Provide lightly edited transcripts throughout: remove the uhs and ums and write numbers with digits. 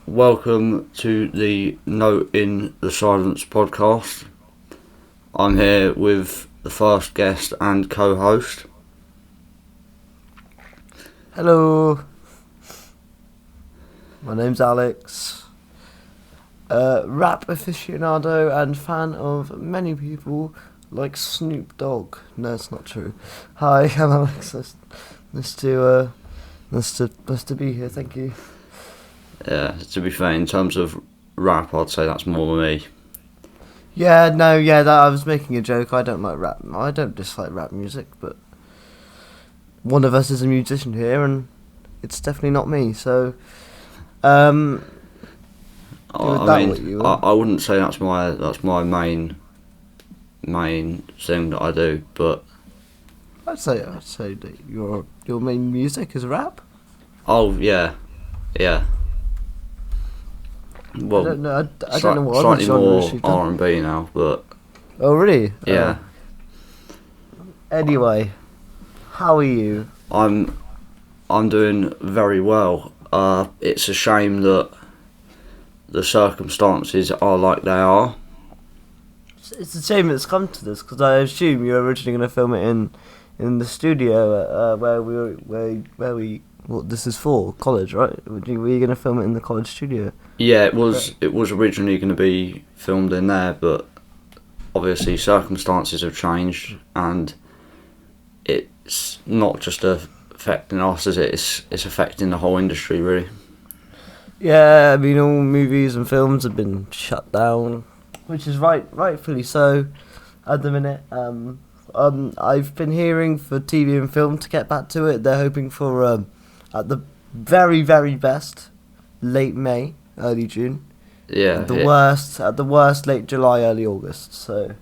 welcome to the Note in the Silence podcast. I'm here with the first guest and co-host. Hello, my name's Alex, rap aficionado and fan of many people like Snoop Dogg. No, it's not true. Hi, I'm Alex. Nice to be here. Thank you. Yeah, to be fair, in terms of rap, I'd say that's more me. That I was making a joke. I don't like rap. I don't dislike rap music, but one of us is a musician here, and it's definitely not me. So, I wouldn't say that's my main thing that I do, but I'd say that your main music is rap. Oh yeah. Well, I don't know. I don't know what slightly other more R&B now, but oh really? Yeah. Anyway, how are you? I'm doing very well. It's a shame that the circumstances are like they are. It's a shame it's come to this, because I assume you were originally going to film it in the studio where we what this is for, college, right? Were you going to film it in the college studio? Yeah, it was originally going to be filmed in there, but obviously circumstances have changed, and it's not just affecting us, is it? It's affecting the whole industry, really. Yeah, I mean, all movies and films have been shut down, which is rightfully so at the minute. I've been hearing for TV and film to get back to it. They're hoping for at the very, very best late May, early June. Yeah. At the worst late July, early August. So.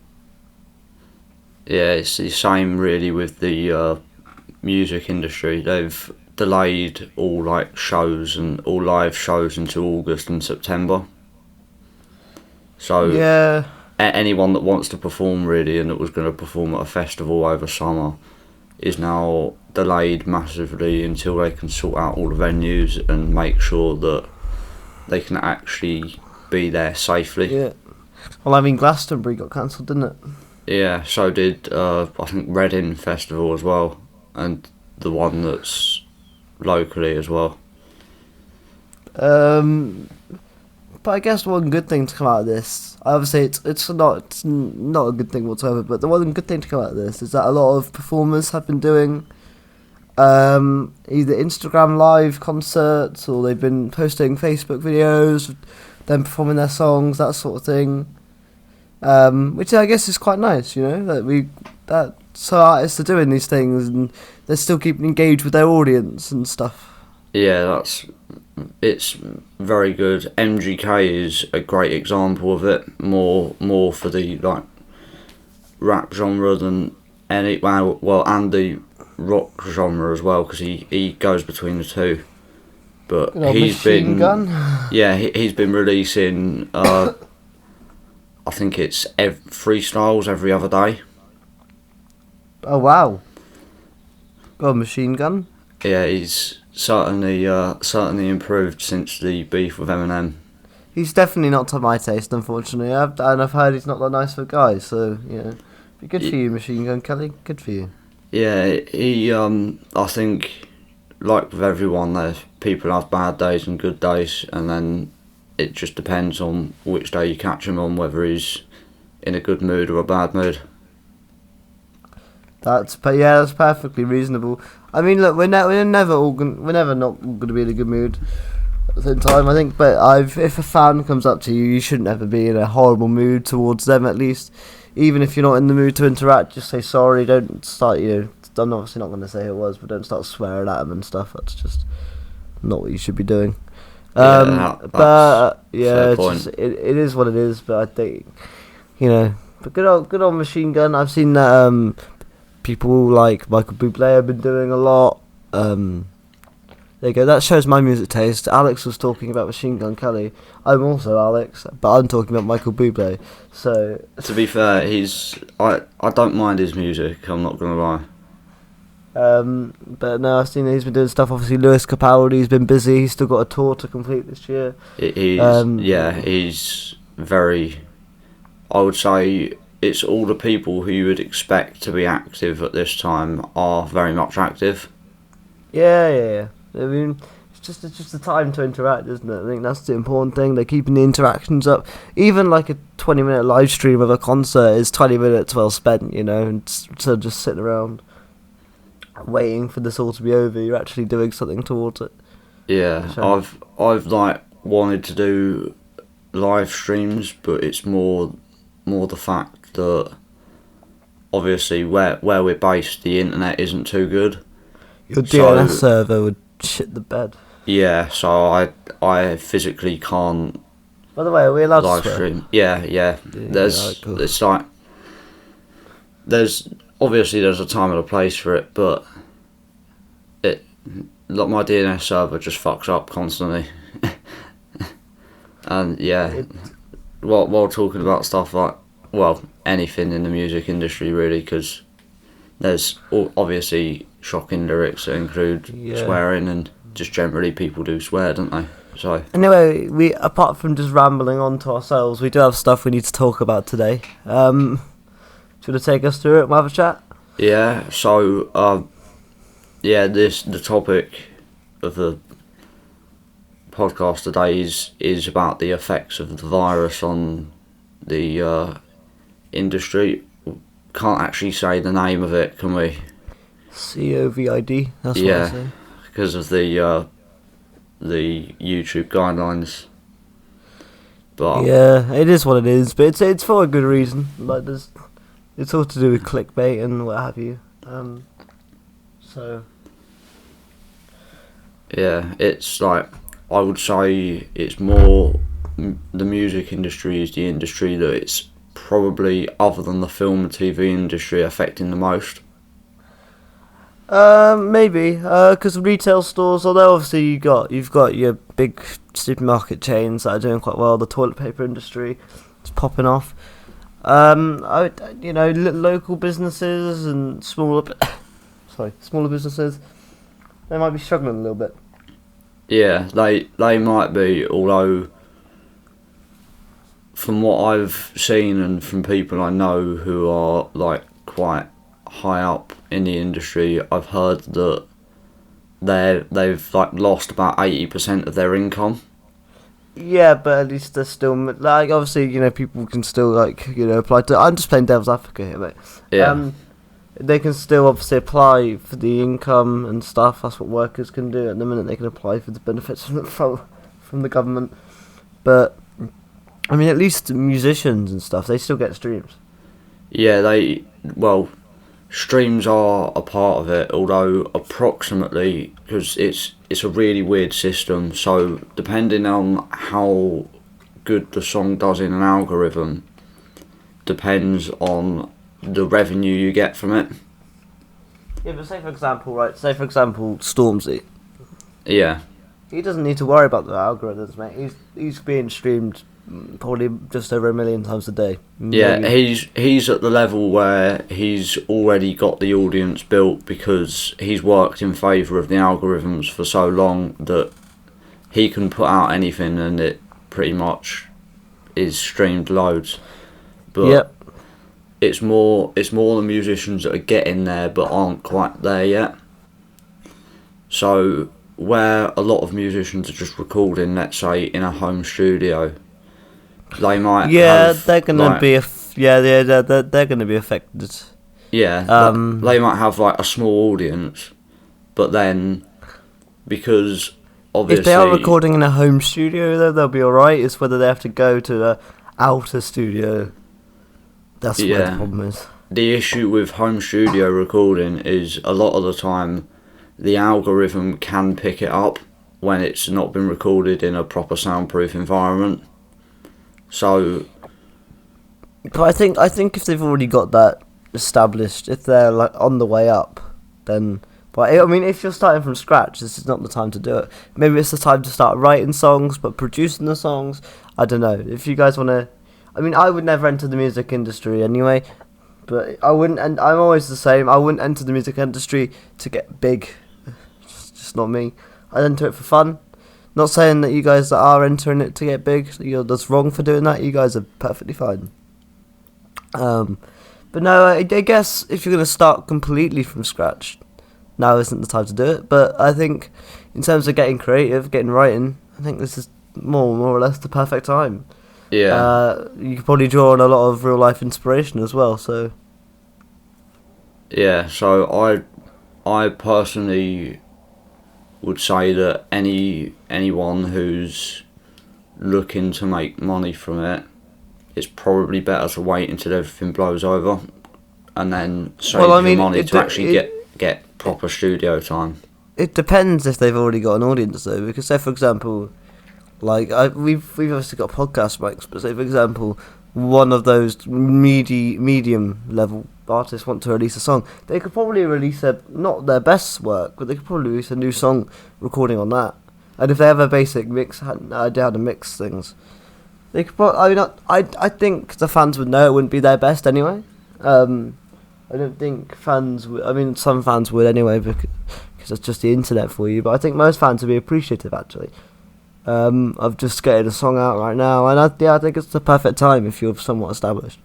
Yeah, it's the same really with the music industry. They've delayed all shows and all live shows until August and September. So yeah, anyone that wants to perform really and that was going to perform at a festival over summer is now delayed massively until they can sort out all the venues and make sure that they can actually be there safely. Yeah. Well, I mean, Glastonbury got cancelled, didn't it? Yeah, so did I think Reading Festival as well, and the one that's locally as well. But I guess one good thing to come out of this, obviously it's not a good thing whatsoever, but the one good thing to come out of this is that a lot of performers have been doing either Instagram live concerts, or they've been posting Facebook videos of them performing their songs, that sort of thing. Which I guess is quite nice, that so artists are doing these things and they're still keeping engaged with their audience and stuff. Yeah, it's very good. MGK is a great example of it. More for the rap genre than and the rock genre as well, because he goes between the two. But he's been he's been releasing I think it's freestyles every other day. Oh wow! Got Machine Gun. Yeah, he's certainly improved since the beef with Eminem. He's definitely not to my taste, unfortunately. I've heard he's not that nice of a guy. So be good for you, Machine Gun Kelly. Good for you. Yeah, he. I think, like with everyone, people have bad days and good days, and then it just depends on which day you catch him on, whether he's in a good mood or a bad mood. That's perfectly reasonable. I mean, look, we're never not all going to be in a good mood at the same time, I think. But if a fan comes up to you, you shouldn't ever be in a horrible mood towards them. At least, even if you're not in the mood to interact, just say sorry. Don't start. I'm obviously not going to say who it was, but don't start swearing at them and stuff. That's just not what you should be doing. It is what it is. But I think, but good old Machine Gun. I've seen that people like Michael Bublé have been doing a lot. There you go. That shows my music taste. Alex was talking about Machine Gun Kelly. I'm also Alex, but I'm talking about Michael Bublé. So to be fair, I don't mind his music. I'm not gonna lie. But no, I've seen that he's been doing stuff. Obviously, Lewis Capaldi's been busy. He's still got a tour to complete this year. He's very. I would say it's all the people who you would expect to be active at this time are very much active. Yeah. I mean, it's just the time to interact, isn't it? I think that's the important thing. They're keeping the interactions up. Even like a 20-minute live stream of a concert is 20 minutes well spent, you know, instead of just sitting around waiting for this all to be over. You're actually doing something towards it. Yeah, sure. I've like wanted to do live streams, but it's more the fact that obviously where we're based, the internet isn't too good. Your DNS server would shit the bed. Yeah, so I physically can't. By the way, are we allowed live to swear? stream? Yeah. Cool. It's like there's a time and a place for it, but like my DNS server just fucks up constantly. And while talking about stuff like, well, anything in the music industry really, because there's obviously shocking lyrics that include swearing, and just generally people do swear, don't they? So anyway, we apart from just rambling on to ourselves, we do have stuff we need to talk about today. Do you want to take us through it? We'll have a chat. Yeah. So the topic of the podcast today is about the effects of the virus on the industry. Can't actually say the name of it, can we? COVID. That's what I say. Because of the YouTube guidelines. But yeah, it is what it is. But it's for a good reason. Like it's all to do with clickbait and what have you. So yeah, it's like, I would say it's more the music industry is the industry that it's probably, other than the film and TV industry, affecting the most. Maybe, because retail stores, although obviously you've got your big supermarket chains that are doing quite well. The toilet paper industry is popping off. Local businesses and smaller businesses, they might be struggling a little bit. Yeah, they might be, although from what I've seen and from people I know who are like quite high up in the industry, I've heard that they've like lost about 80% of their income. Yeah, but at least they're still like, obviously, people can still apply to. I'm just playing devil's advocate here, mate. Yeah. They can still obviously apply for the income and stuff. That's what workers can do at the minute. They can apply for the benefits from the government. But I mean, at least musicians and stuff, they still get streams. Yeah, streams are a part of it, although approximately, because it's a really weird system. So depending on how good the song does in an algorithm, depends on the revenue you get from it. Yeah, but say for example, Stormzy. Yeah. He doesn't need to worry about the algorithms, mate. He's being streamed probably just over 1 million times a day. Yeah, he's at the level where he's already got the audience built because he's worked in favour of the algorithms for so long that he can put out anything and it pretty much is streamed loads. But yep. It's more the musicians that are getting there but aren't quite there yet. So where a lot of musicians are just recording, let's say, in a home studio, they might they're gonna be they're gonna be affected. Yeah, they might have like a small audience, but then because obviously if they are recording in a home studio, though, they'll be alright. It's whether they have to go to the outer studio. That's where the problem is. The issue with home studio recording is a lot of the time the algorithm can pick it up when it's not been recorded in a proper soundproof environment. So, but I think if they've already got that established, if they're like on the way up, then. But I mean, if you're starting from scratch, this is not the time to do it. Maybe it's the time to start writing songs, but producing the songs, I don't know. If you guys want to, I mean, I would never enter the music industry anyway, But I wouldn't, and I'm always the same. I wouldn't enter the music industry to get big. It's just not me. I'd enter it for fun. Not saying that you guys that are entering it to get big, you're just wrong for doing that. You guys are perfectly fine. But no, I guess if you're going to start completely from scratch, now isn't the time to do it. But I think in terms of getting creative, getting writing, I think this is more or less the perfect time. Yeah. You could probably draw on a lot of real life inspiration as well. So. Yeah. So I personally would say that anyone who's looking to make money from it, it's probably better to wait until everything blows over, and then save your money to actually get proper studio time. It depends if they've already got an audience though, because say for example, like we've obviously got podcast mics, but say for example, one of those medium level artists want to release a song, they could probably release not their best work, but they could probably release a new song recording on that. And if they have a basic mix, idea how to mix things, they could I think the fans would know it wouldn't be their best anyway. I don't think fans would. I mean, some fans would anyway because it's just the internet for you. But I think most fans would be appreciative actually of just getting a song out right now. And I think it's the perfect time if you're somewhat established.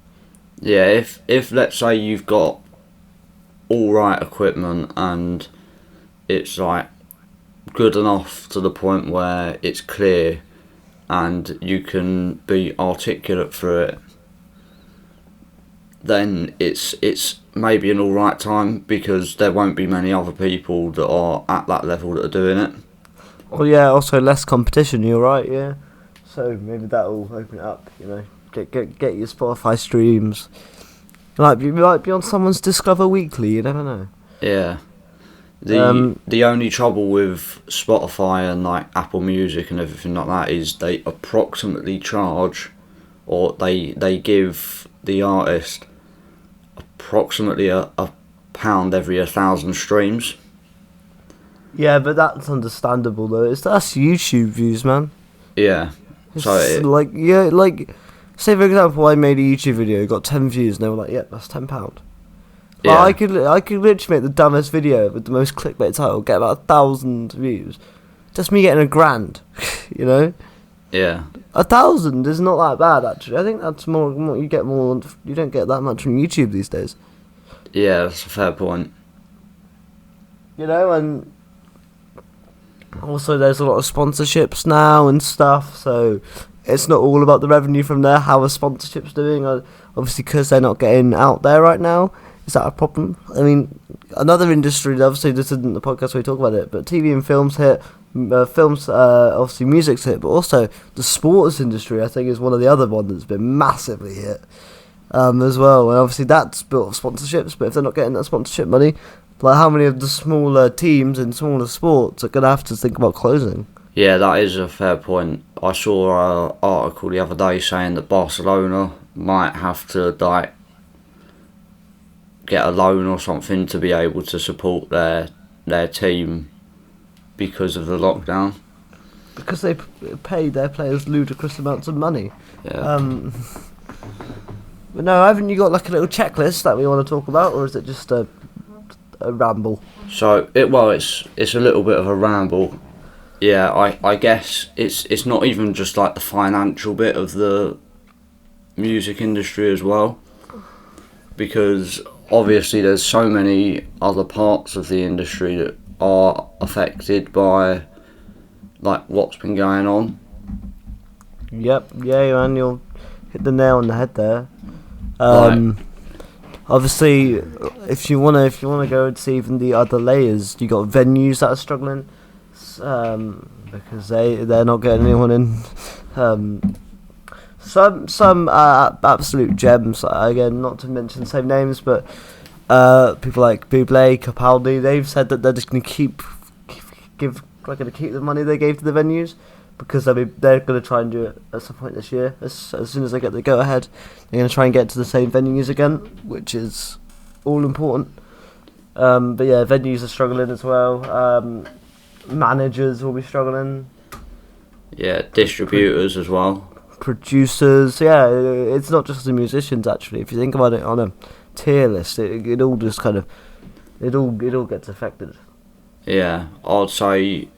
Yeah, if let's say you've got all right equipment and it's like good enough to the point where it's clear and you can be articulate through it, then it's maybe an all right time because there won't be many other people that are at that level that are doing it. Well, yeah, also less competition. You're right, yeah. So maybe that'll open it up. You know, get your Spotify streams. You might be on someone's Discover Weekly. You never know. Yeah. The only trouble with Spotify and like Apple Music and everything like that is they approximately charge, or they give the artist approximately a pound every 1,000 streams. Yeah, but that's understandable though. That's YouTube views, man. Yeah. Say for example, I made a YouTube video, got 10 views, and they were like, "Yeah, that's £10." But Yeah. I could literally make the dumbest video with the most clickbait title, get about 1,000 views, just me getting £1,000. You know? Yeah. 1,000 is not that bad actually. I think that's more. You get more. You don't get that much from YouTube these days. Yeah, that's a fair point. You know, and also there's a lot of sponsorships now and stuff, so it's not all about the revenue from there. How are sponsorships doing? Obviously, because they're not getting out there right now. Is that a problem? I mean, another industry, obviously this isn't the podcast where we talk about it, but TV and films hit, obviously music's hit, but also the sports industry I think is one of the other ones that's been massively hit as well, and obviously that's built of sponsorships, but if they're not getting that sponsorship money, like how many of the smaller teams in smaller sports are going to have to think about closing? Yeah, that is a fair point. I saw an article the other day saying that Barcelona might have to like get a loan or something to be able to support their team because of the lockdown. Because they pay their players ludicrous amounts of money. Yeah. But no, haven't you got like a little checklist that we want to talk about, or is it just a ramble? So it's a little bit of a ramble. Yeah, I guess it's not even just like the financial bit of the music industry as well, because obviously there's so many other parts of the industry that are affected by like what's been going on. Yep, yeah, man, you'll hit the nail on the head there. Obviously, if you wanna go and see even the other layers, you got venues that are struggling, because they're not getting anyone in. Some absolute gems, again, not to mention the same names, but people like Bublé, Capaldi, they've said that they're just going to keep the money they gave to the venues, because they're going to try and do it at some point this year. As soon as they get the go ahead, they're going to try and get to the same venues again, which is all important. But yeah, venues are struggling as well. Managers will be struggling. Yeah, distributors as well. Producers, yeah, it's not just the musicians actually. If you think about it on a tier list. It all just kind of it all gets affected. Yeah, I'd say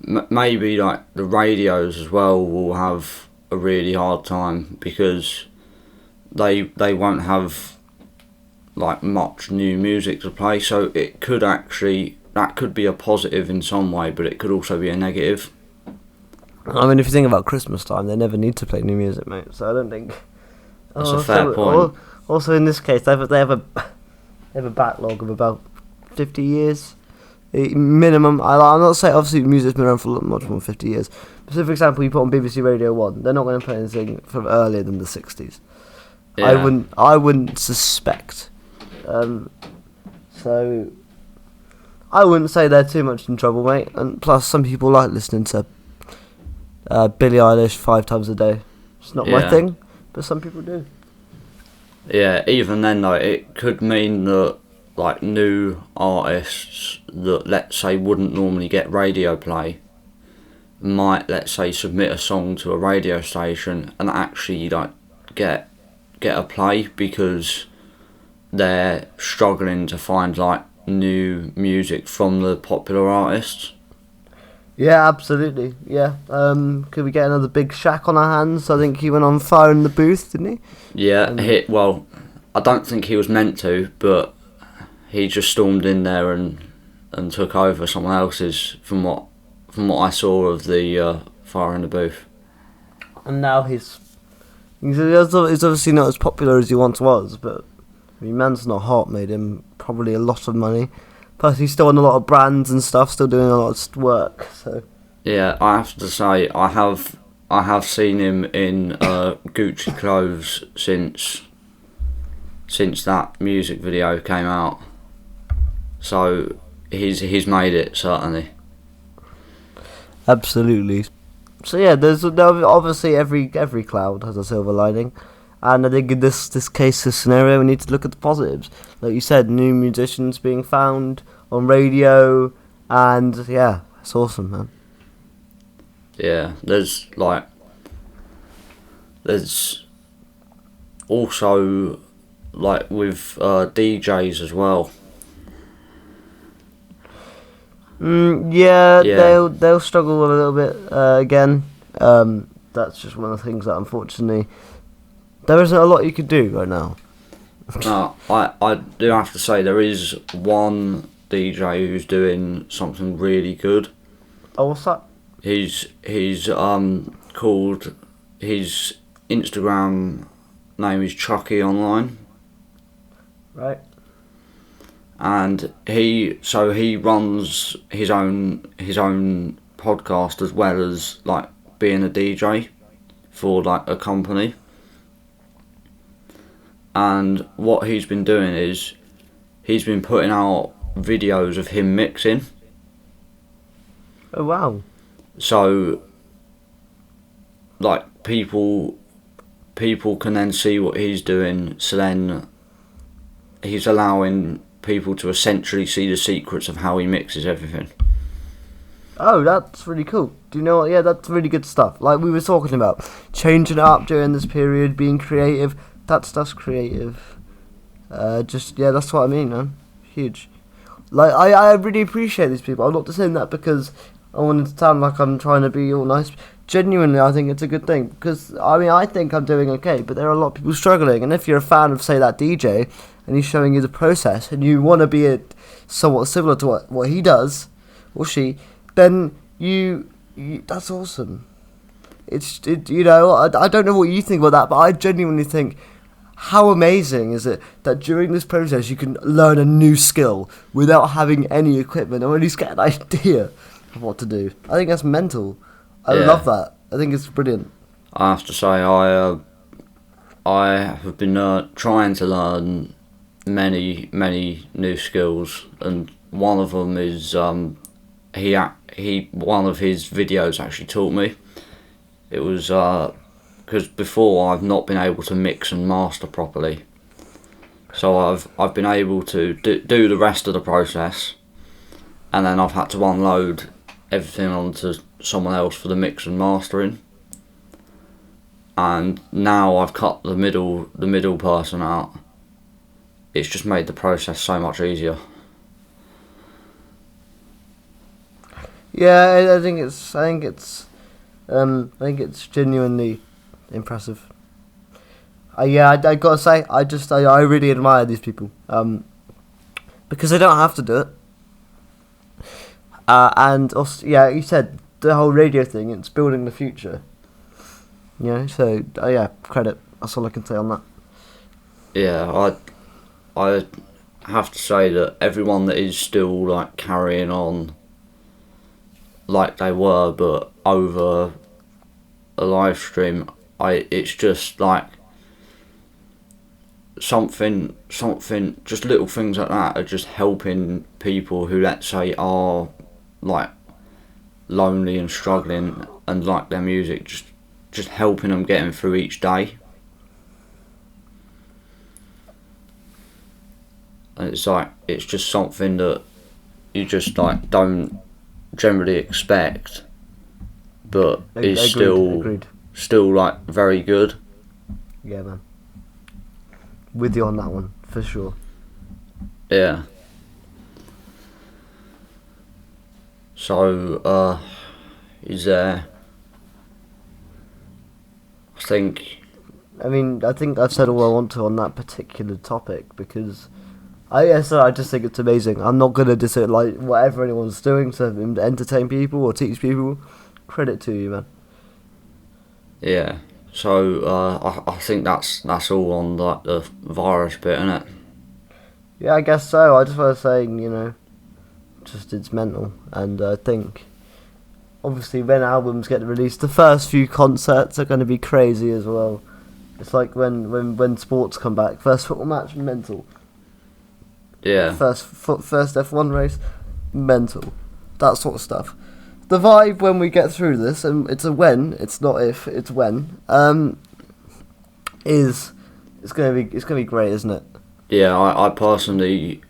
maybe like the radios as well will have a really hard time because they won't have like much new music to play. So it could actually that could be a positive in some way, but it could also be a negative. I mean, if you think about Christmas time, they never need to play new music, mate. So I don't think That's a fair point. Also, in this case, they have a backlog of about 50 years minimum. I'm not saying obviously music's been around for much more than 50 years. But so, for example, you put on BBC Radio 1, they're not going to play anything from earlier than the 60s. Yeah. I wouldn't suspect. So I wouldn't say they're too much in trouble, mate. And plus, some people like listening to Billie Eilish 5 times a day. It's not my thing, but some people do. Yeah, even then though, it could mean that like new artists that let's say wouldn't normally get radio play might, let's say, submit a song to a radio station and actually like get a play because they're struggling to find like new music from the popular artists. Yeah, absolutely. Yeah. Could we get another big Shaq on our hands? I think he went on fire in the booth, didn't he? Yeah, well, I don't think he was meant to, but he just stormed in there and took over someone else's. From what I saw of the fire in the booth. And now he's obviously not as popular as he once was, but I mean, Man's Not Hot made him probably a lot of money. Plus, he's still on a lot of brands and stuff, still doing a lot of work. So yeah, I have to say I have seen him in Gucci clothes since that music video came out. So he's made it, certainly. Absolutely. So yeah, there's obviously every cloud has a silver lining, and I think in this case, this scenario, we need to look at the positives. Like you said, new musicians being found on radio, and yeah, it's awesome, man. Yeah, there's also like with DJs as well. Yeah, they'll struggle with a little bit again. That's just one of the things that unfortunately there isn't a lot you could do right now. No, I do have to say there is one DJ who's doing something really good. Oh, what's that? He's called, his Instagram name is Chucky Online. Right. And he runs his own podcast as well as like being a DJ for like a company. And what he's been doing is he's been putting out videos of him mixing. Oh wow. So like people can then see what he's doing, so then he's allowing people to essentially see the secrets of how he mixes everything. Oh, that's really cool. Do you know what? Yeah, that's really good stuff. Like we were talking about, changing it up during this period, being creative. That stuff's creative. That's what I mean, man. Huge. Like I really appreciate these people. I'm not just saying that because I wanted to sound like I'm trying to be all nice. Genuinely, I think it's a good thing because I think I'm doing okay, but there are a lot of people struggling. And if you're a fan of, say, that DJ, and he's showing you the process, and you want to be somewhat similar to what he does or she, then you that's awesome. I don't know what you think about that, but I genuinely think, how amazing is it that during this process you can learn a new skill without having any equipment, or at least get an idea of what to do. I think that's mental. I love that. I think it's brilliant. I have to say, I have been trying to learn many new skills, and one of them is one of his videos actually taught me. It was because before I've not been able to mix and master properly, so I've been able to do the rest of the process, and then I've had to unload everything onto someone else for the mix and mastering. And now I've cut the middle person out, it's just made the process so much easier. Yeah, I think it's genuinely impressive. Yeah, I gotta say, I really admire these people. Because they don't have to do it. And also, yeah, you said the whole radio thing. It's building the future. So yeah, credit. That's all I can say on that. Yeah, I have to say that everyone that is still like carrying on like they were, but over a live stream, it's just like something, just little things like that are just helping people who, let's say, are like lonely and struggling and like their music, just helping them getting through each day. And it's just something that you just like don't generally expect, but is still like very good. Yeah, man. With you on that one, for sure. Yeah. So, is there... I think I've said all I want to on that particular topic, because I just think it's amazing. I'm not gonna diss like whatever anyone's doing to entertain people or teach people. Credit to you, man. Yeah. So I think that's all on like the virus bit, isn't it? Yeah, I guess so. I just want to say, just it's mental, and I think obviously when albums get released, the first few concerts are going to be crazy as well. It's like when sports come back, first football match, mental. Yeah. First F1 race, mental. That sort of stuff. The vibe when we get through this, and it's a when, it's not if, it's when. It's gonna be great, isn't it? Yeah, I personally,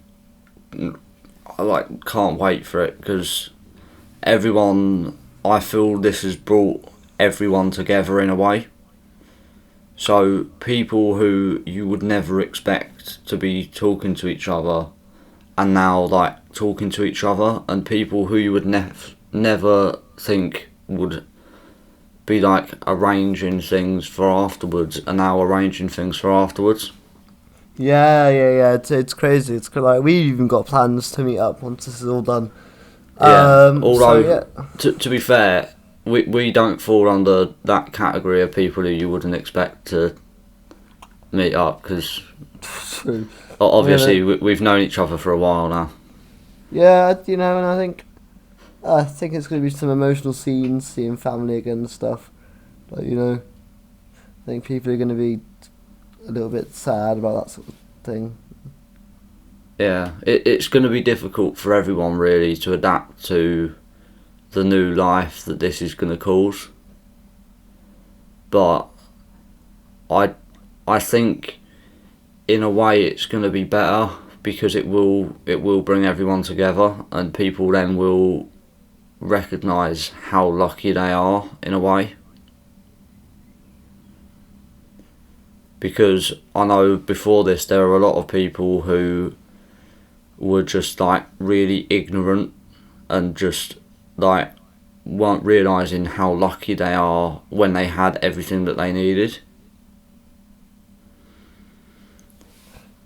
can't wait for it, because everyone, I feel this has brought everyone together in a way. So people who you would never expect to be talking to each other are now like talking to each other, and people who you would never think would be like arranging things for afterwards are now arranging things for afterwards. Yeah. It's crazy. It's like we even got plans to meet up once this is all done. Yeah. Although, so, yeah. to be fair, we don't fall under that category of people who you wouldn't expect to meet up, because obviously we've known each other for a while now. Yeah, and I think it's going to be some emotional scenes, seeing family again and stuff. But, I think people are going to be a little bit sad about that sort of thing. Yeah, it's going to be difficult for everyone really to adapt to the new life that this is going to cause. But I think in a way it's going to be better, because it will bring everyone together, and people then will recognise how lucky they are in a way. Because I know before this there were a lot of people who were just like really ignorant and just like weren't realising how lucky they are when they had everything that they needed.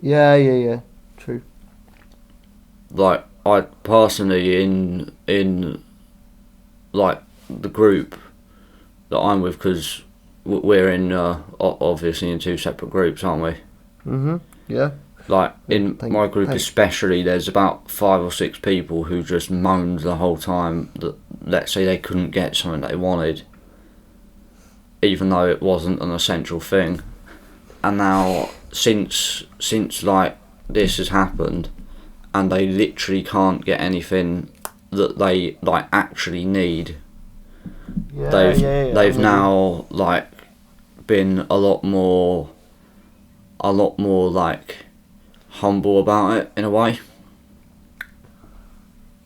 Yeah. True. Like I personally in like the group that I'm with, because we're in obviously in two separate groups, aren't we? Mhm. Yeah. Like in my group especially, there's about 5 or 6 people who just moaned the whole time that, let's say, they couldn't get something they wanted, even though it wasn't an essential thing. And now since like this has happened, and they literally can't get anything that they like actually need. They've now like been a lot more like humble about it in a way.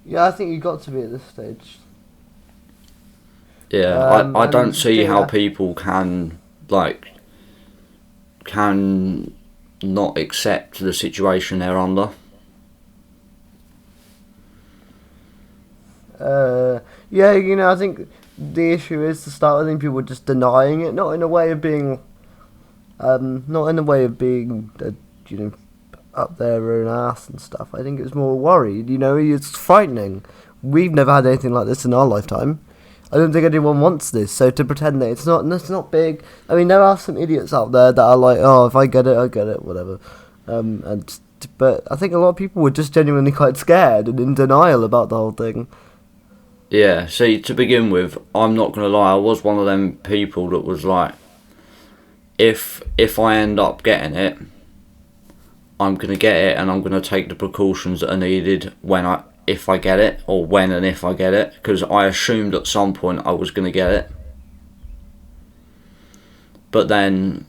Yeah, I think you got to be at this stage. Yeah, I don't see how people can not accept the situation they're under. Yeah, I think the issue is to start. I think people are just denying it, not in a way of being, up their own ass and stuff. I think it's more worried. It's frightening. We've never had anything like this in our lifetime. I don't think anyone wants this. So to pretend that it's not big. I mean, there are some idiots out there that are like, oh, if I get it, whatever. But I think a lot of people were just genuinely quite scared and in denial about the whole thing. Yeah, see, to begin with, I'm not going to lie, I was one of them people that was like, if I end up getting it, I'm going to get it and I'm going to take the precautions that are needed if I get it, or when and if I get it, because I assumed at some point I was going to get it. But then,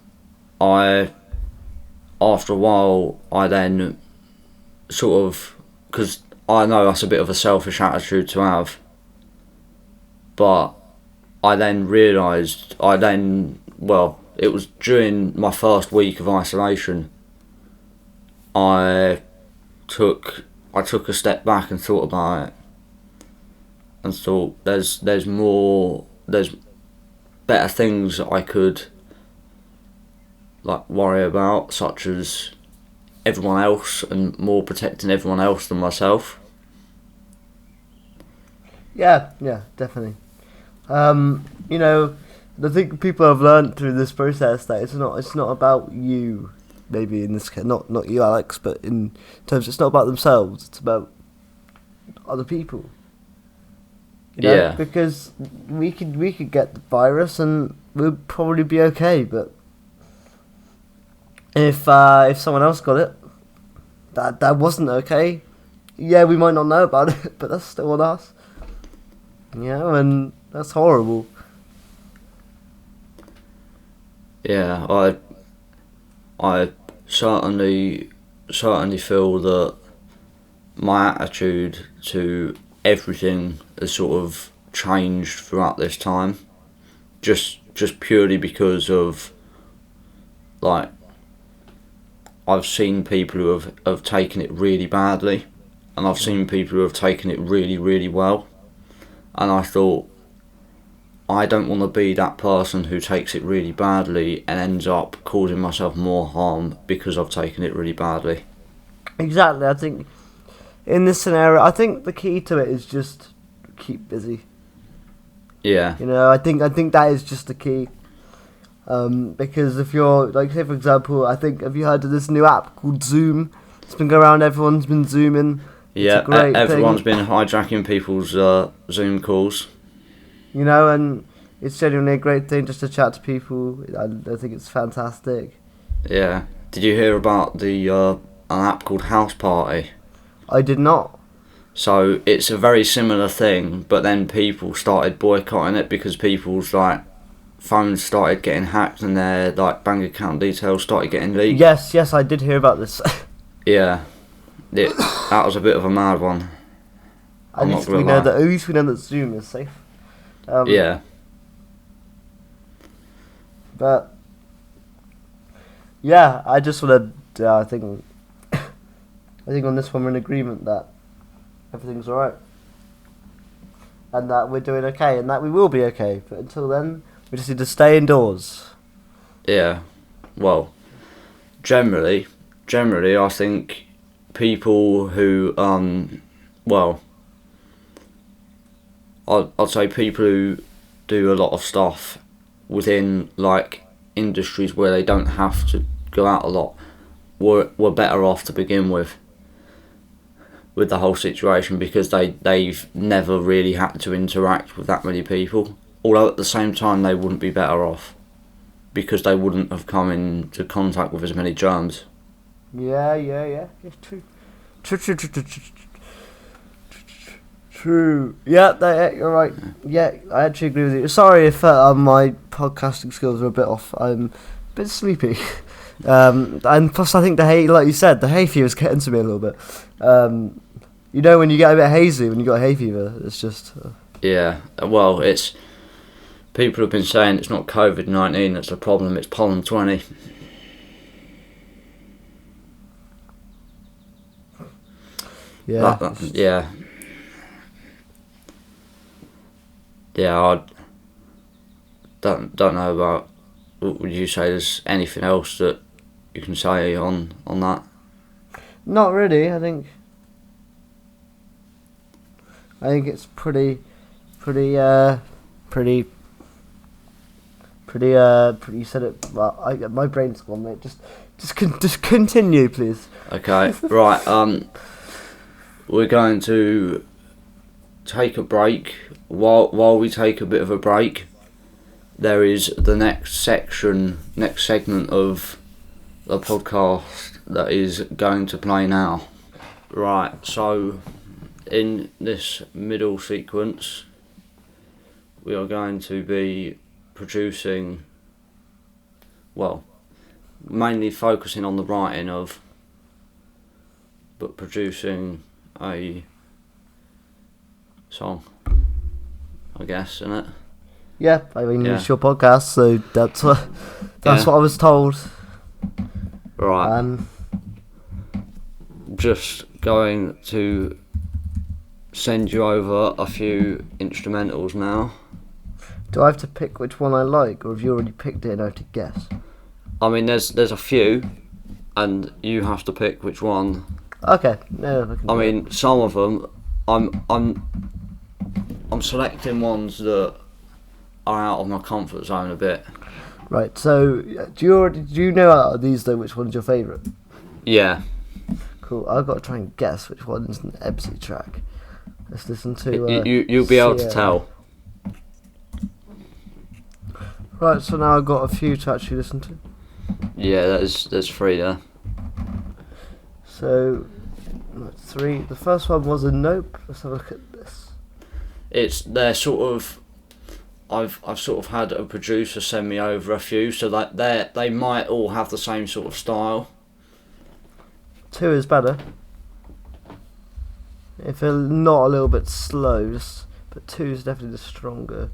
after a while, I then sort of, because I know that's a bit of a selfish attitude to have, but I then realised, it was during my first week of isolation, I took a step back and thought about it, and thought there's better things that I could worry about, such as everyone else and more protecting everyone else than myself. Yeah, definitely. I think people have learnt through this process that it's not about you. Maybe in this case, not you, Alex, but in terms, it's not about themselves. It's about other people. Yeah. Because we could get the virus and we'll probably be okay. But if someone else got it, that wasn't okay. Yeah, we might not know about it, but that's still on us. And that's horrible. Yeah, I certainly feel that my attitude to everything has sort of changed throughout this time, just purely because of I've seen people who have taken it really badly, and I've seen people who have taken it really, really well, and I thought, I don't want to be that person who takes it really badly and ends up causing myself more harm because I've taken it really badly. Exactly. I think in this scenario, I think the key to it is just keep busy. Yeah. I think that is just the key. Because if you're, say for example, have you heard of this new app called Zoom? It's been going around, everyone's been Zooming. Yeah, everyone's been hijacking people's Zoom calls. And it's genuinely a great thing just to chat to people. I think it's fantastic. Yeah. Did you hear about an app called House Party? I did not. So it's a very similar thing, but then people started boycotting it because people's phones started getting hacked and their bank account details started getting leaked. Yes, I did hear about this. Yeah. That was a bit of a mad one. At least we know that Zoom is safe. Yeah. But yeah, I just want to. I think on this one we're in agreement that everything's alright, and that we're doing okay, and that we will be okay. But until then, we just need to stay indoors. Yeah. Well, generally, I think people who I'd say people who do a lot of stuff within industries where they don't have to go out a lot were better off to begin with the whole situation, because they've never really had to interact with that many people. Although at the same time they wouldn't be better off because they wouldn't have come into contact with as many germs. Yeah. It's true. Yeah, you're right. Yeah, I actually agree with you. Sorry if my podcasting skills are a bit off. I'm a bit sleepy. And plus I think like you said, the hay fever is getting to me a little bit. When you get a bit hazy, when you got hay fever, it's just... Yeah, well, it's... People have been saying it's not COVID-19 that's the problem, it's pollen 20. Yeah. Yeah. Yeah, I don't know about. Would you say there's anything else that you can say on that? Not really. I think it's pretty. You said it. Well, my brain's gone, mate. Just continue, please. Okay, right. We're going to take a break. While we take a bit of a break, there is the next segment of the podcast that is going to play now. Right. So, in this middle sequence, we are going to be producing, well, mainly focusing on the writing of, but producing a song, I guess, isn't it? Yeah, I mean, it's your podcast, so that's what I was told. Right. Just going to send you over a few instrumentals now. Do I have to pick which one I like, or have you already picked it and I have to guess? I mean, there's a few, and you have to pick which one. Okay. No. I mean, some of them, I'm selecting ones that are out of my comfort zone a bit. Right. So, do you know out of these though which one's your favourite? Yeah. Cool. I've got to try and guess which one's an Ebbsie track. Let's listen to. You'll be able to tell. Right. So now I've got a few to actually listen to. Yeah, there's three there. So, 3. The first one was a Nope. Let's have a look at this. They're sort of. I've sort of had a producer send me over a few, so that they might all have the same sort of style. 2 is better. If they're not a little bit slow, but 2 is definitely the stronger.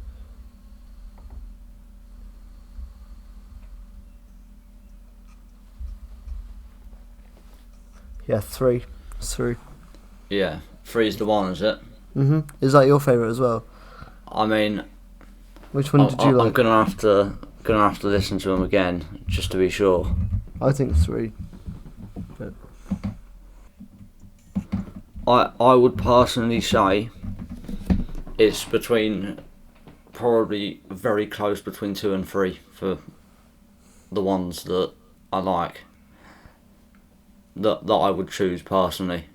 Yeah, 3. It's 3. Yeah, 3 is the one, is it? Is that your favourite as well? I mean, which one did you like? I'm gonna have to listen to them again just to be sure. I think 3. But I would personally say it's probably very close between 2 and 3 for the ones that I like. That I would choose personally.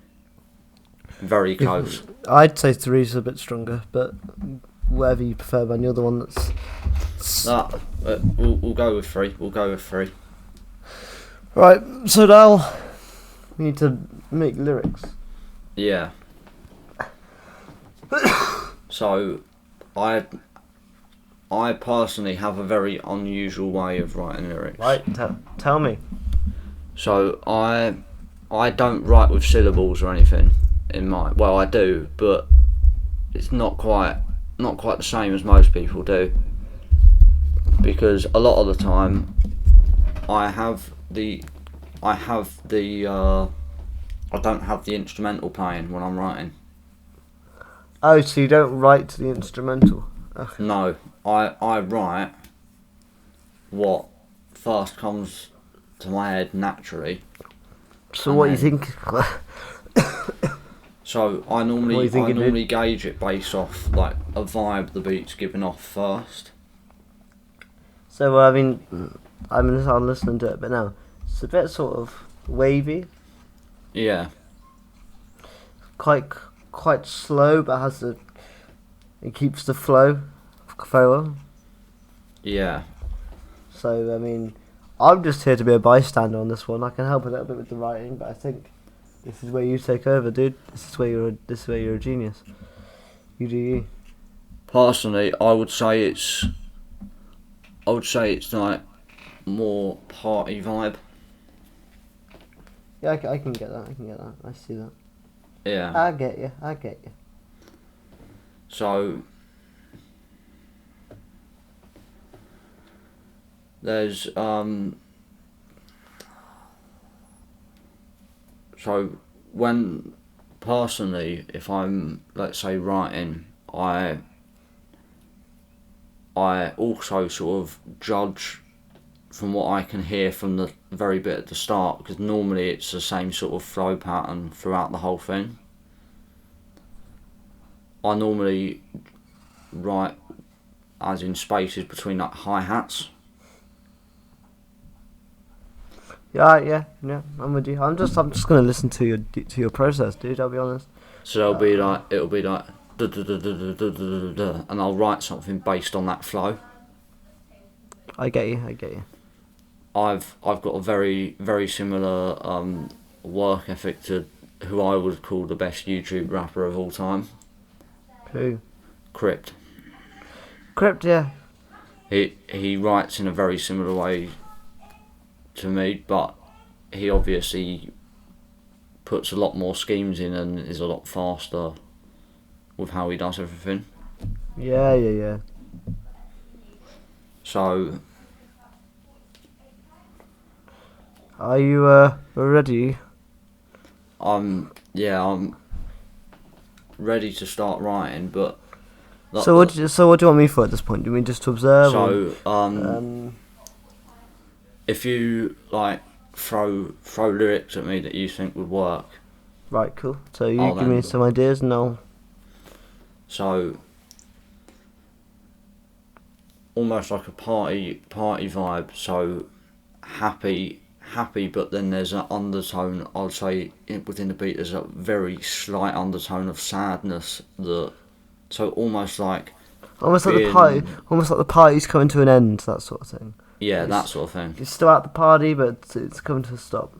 Very close. I'd say 3 is a bit stronger, but whatever you prefer, man. You're the one that's. We'll go with 3. We'll go with 3. Right. So now we need to make lyrics. Yeah. So, I personally have a very unusual way of writing lyrics. Right. Tell me. So I don't write with syllables or anything in mind. Well, I do, but it's not quite the same as most people do. Because a lot of the time, I don't have the instrumental playing when I'm writing. Oh, so you don't write to the instrumental? Okay. No, I write what first comes to my head naturally. So what do you think? So I normally gauge it based off like a vibe the beat's giving off first. So I mean, I'm listening to it, but now it's a bit sort of wavy. Yeah. Quite slow, but it keeps the flow very well. Yeah. So I mean, I'm just here to be a bystander on this one. I can help a little bit with the writing, but I think this is where you take over, dude. This is where you're a genius. You do you. Personally, I would say it's like more party vibe. Yeah, I can get that. I see that. Yeah. I get you. So there's so when personally, if I'm, let's say, writing, I also sort of judge from what I can hear from the very bit at the start, because normally it's the same sort of flow pattern throughout the whole thing. I normally write as in spaces between like hi-hats. Yeah, I'm with you. I'm just gonna listen to your process, dude. I'll be honest. So it'll be like duh, duh, duh, duh, duh, duh, duh, duh, duh, and I'll write something based on that flow. I get you. I've got a very very similar work ethic to who I would call the best YouTube rapper of all time. Who? Crypt. Crypt, yeah. He writes in a very similar way to me, but he obviously puts a lot more schemes in and is a lot faster with how he does everything. Yeah. So, Are you ready? I'm ready to start writing, but So what do you want me for at this point? Do you mean just to observe? so if you like throw lyrics at me that you think would work. Right, cool. So you give me some ideas and I'll... So, almost like a party vibe. So happy, but then there's an undertone. I'd say within the beat there's a very slight undertone of sadness. So almost like the party's coming to an end. That sort of thing. Yeah, that sort of thing. You're still at the party, but it's coming to a stop.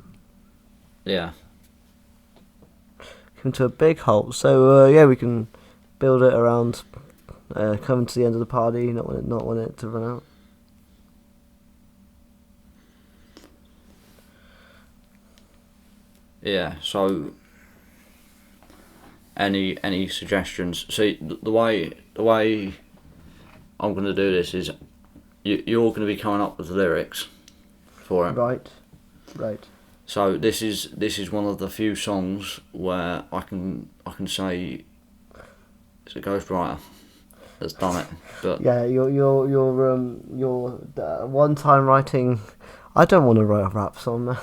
Yeah. Come to a big halt. So yeah, we can build it around coming to the end of the party, not want it to run out. Yeah. So, any suggestions? See, the way I'm going to do this is you're going to be coming up with the lyrics for it. Right. So this is one of the few songs where I can say it's a ghostwriter that's done it. But yeah, your one-time writing. I don't want to write a rap song, man.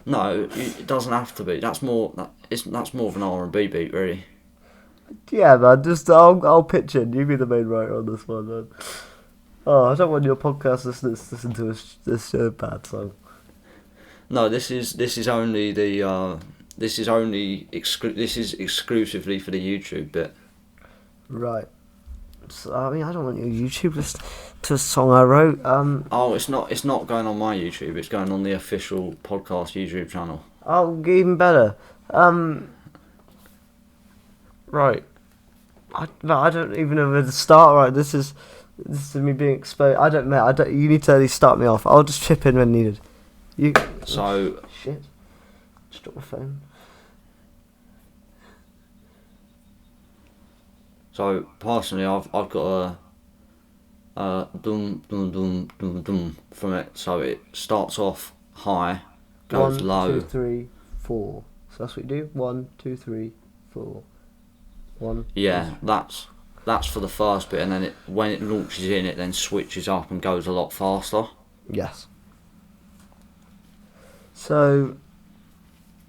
No, it doesn't have to be. That's more of an R&B beat, really. Yeah, man. Just I'll pitch it. You be the main writer on this one, man. Oh, I don't want your podcast listeners to listen to this bad song. No, this is exclusively for the YouTube bit. Right. So, I mean, I don't want your YouTube listen to a song I wrote. Oh, it's not going on my YouTube. It's going on the official podcast YouTube channel. Oh, even better. Right. I don't even know where to start. Right. This is me being exposed. I don't know. You need to at least start me off. I'll just chip in when needed. So shit. Just drop my phone. So personally, I've got a dum dum dum dum dum from it. So it starts off high, goes 1, low. 2, 3, 4. So that's what you do. 1, 2, 3, 4. 1. Yeah, that's for the first bit, and then when it launches in, it then switches up and goes a lot faster. Yes. So,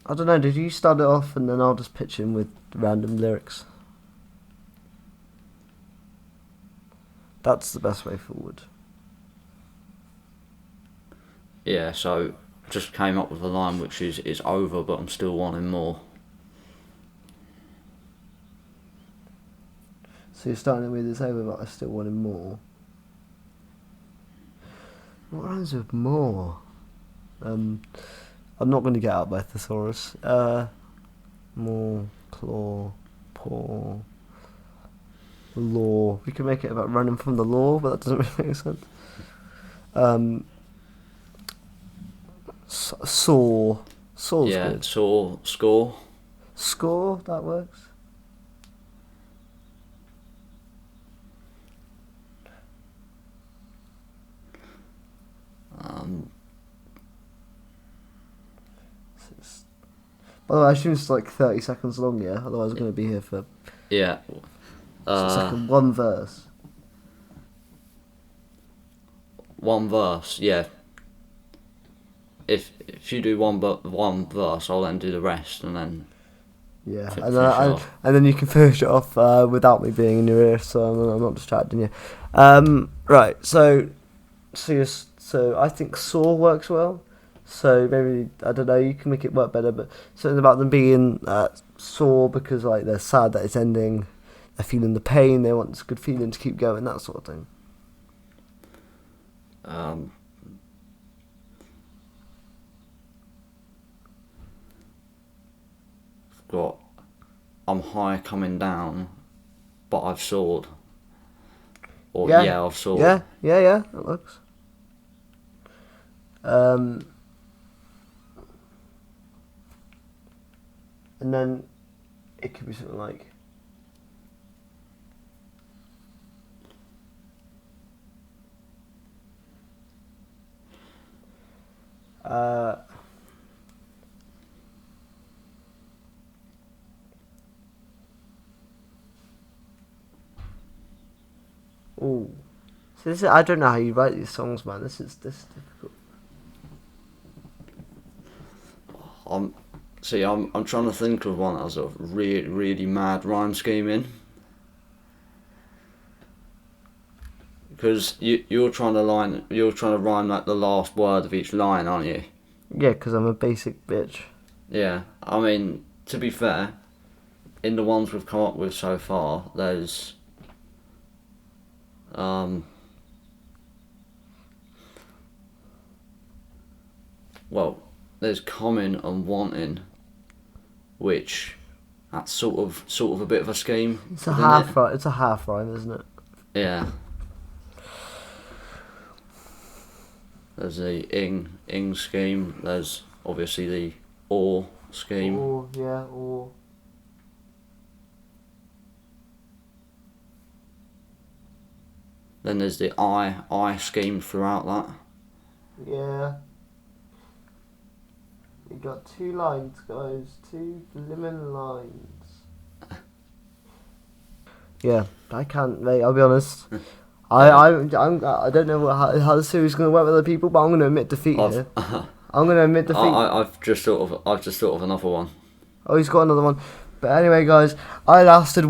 I don't know, did you start it off and then I'll just pitch in with random lyrics? That's the best way forward. Yeah, so just came up with a line which is it's over, but I'm still wanting more. So you're starting it with it's over, but I still wanted more. What rhymes with more? I'm not going to get out by thesaurus. More, claw, paw, law. We could make it about running from the law, but that doesn't really make sense. Saw. Saw's Yeah, good. saw, score. Score, that works. Although I assume it's like 30 seconds long, yeah? Otherwise, we're going to be here for. Yeah. It's like one verse. One verse, yeah. If you do one verse, I'll then do the rest, and then Yeah, finish it off. and then you can finish it off without me being in your ear, so I'm not distracting you. Right, so I think Saw works well. So maybe, I don't know, you can make it work better, but something about them being sore because like they're sad that it's ending, they're feeling the pain, they want this good feeling to keep going, that sort of thing. Got I'm high coming down, but I've soared. Or yeah, I've soared. Yeah, that works. And then it could be something like ooh. So this is, I don't know how you write these songs, man. This is difficult. I'm trying to think of one that has a really mad rhyme scheme in. Because you're trying to rhyme like the last word of each line, aren't you? Yeah, because I'm a basic bitch. Yeah, I mean, to be fair, in the ones we've come up with so far, there's there's coming and wanting, which that's sort of a bit of a scheme. It's a half rhyme. It's a half rhyme, isn't it? Yeah. There's the ing scheme. There's obviously the or scheme. Or yeah, or. Then there's the I scheme throughout that. Yeah. You got 2 lines, guys. 2 blimmin' lines. Yeah, I can't, mate. I'll be honest. I don't know how the series is going to work with other people, but I'm going to admit defeat here. I'm going to admit defeat. I've just thought of another one. Oh, he's got another one. But anyway, guys, I lasted